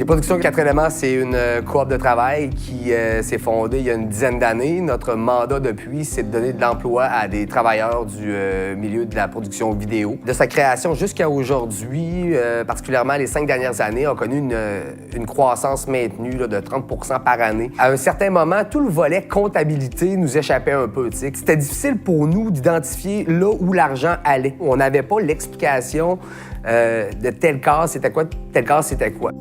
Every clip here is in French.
Production 4 éléments, c'est une coop de travail qui s'est fondée il y a une dizaine d'années. Notre mandat depuis, c'est de donner de l'emploi à des travailleurs du milieu de la production vidéo. De sa création jusqu'à aujourd'hui, particulièrement les 5 dernières années, a connu une croissance maintenue là, de 30 % par année. À un certain moment, tout le volet comptabilité nous échappait un peu. T'sais. C'était difficile pour nous d'identifier là où l'argent allait. On n'avait pas l'explication de tel cas, c'était quoi, tel cas, c'était quoi.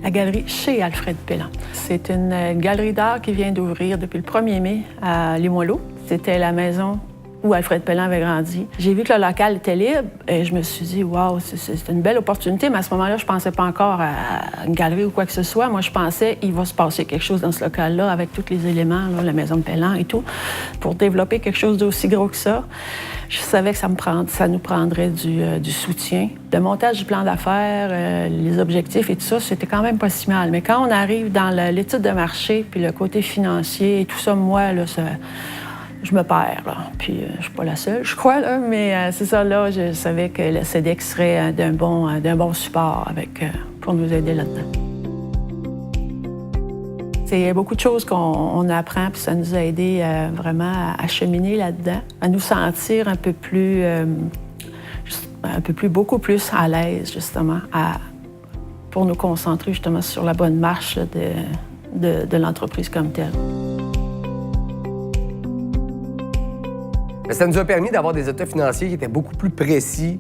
La galerie chez Alfred Pelland. C'est une galerie d'art qui vient d'ouvrir depuis le 1er mai à Limoilou. C'était la maison où Alfred Pelland avait grandi. J'ai vu que le local était libre et je me suis dit, waouh, c'est une belle opportunité, mais à ce moment-là, je pensais pas encore à une galerie ou quoi que ce soit. Moi, je pensais qu'il va se passer quelque chose dans ce local-là avec tous les éléments, là, la maison de Pelland et tout, pour développer quelque chose d'aussi gros que ça. Je savais que ça nous prendrait du soutien. Le montage du plan d'affaires, les objectifs et tout ça, c'était quand même pas si mal. Mais quand on arrive dans l'étude de marché, puis le côté financier et tout ça, moi, là, je me perds, là. Puis je suis pas la seule, je crois, là, mais c'est ça, là, je savais que le CEDEC serait d'un bon support pour nous aider là-dedans. C'est beaucoup de choses qu'on apprend, puis ça nous a aidé vraiment à cheminer là-dedans, à nous sentir beaucoup plus à l'aise, justement, pour nous concentrer, justement, sur la bonne marche là, de l'entreprise comme telle. Ça nous a permis d'avoir des états financiers qui étaient beaucoup plus précis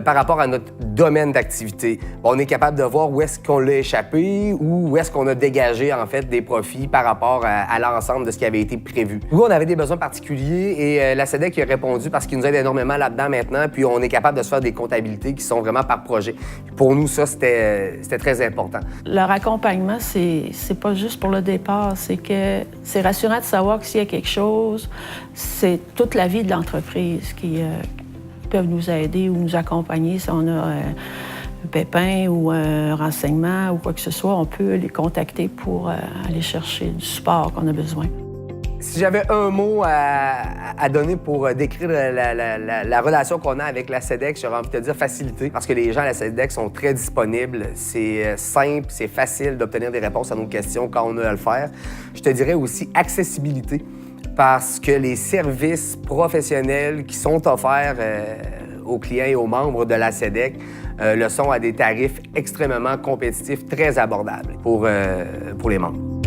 par rapport à notre domaine d'activité. On est capable de voir où est-ce qu'on l'a échappé ou où est-ce qu'on a dégagé, en fait, des profits par rapport à l'ensemble de ce qui avait été prévu. Oui, on avait des besoins particuliers et la CEDEC y a répondu parce qu'il nous aide énormément là-dedans maintenant, puis on est capable de se faire des comptabilités qui sont vraiment par projet. Puis pour nous, ça, c'était très important. Leur accompagnement, c'est pas juste pour le départ, c'est rassurant de savoir que s'il y a quelque chose, c'est toute la vie de l'entreprise qui peuvent nous aider ou nous accompagner. Si on a un pépin ou un renseignement ou quoi que ce soit, on peut les contacter pour aller chercher du support qu'on a besoin. Si j'avais un mot à donner pour décrire la relation qu'on a avec la CEDEC, j'aurais envie de te dire facilité, parce que les gens à la CEDEC sont très disponibles. C'est simple, c'est facile d'obtenir des réponses à nos questions quand on a à le faire. Je te dirais aussi accessibilité, parce que les services professionnels qui sont offerts aux clients et aux membres de la CEDEC le sont à des tarifs extrêmement compétitifs, très abordables pour les membres.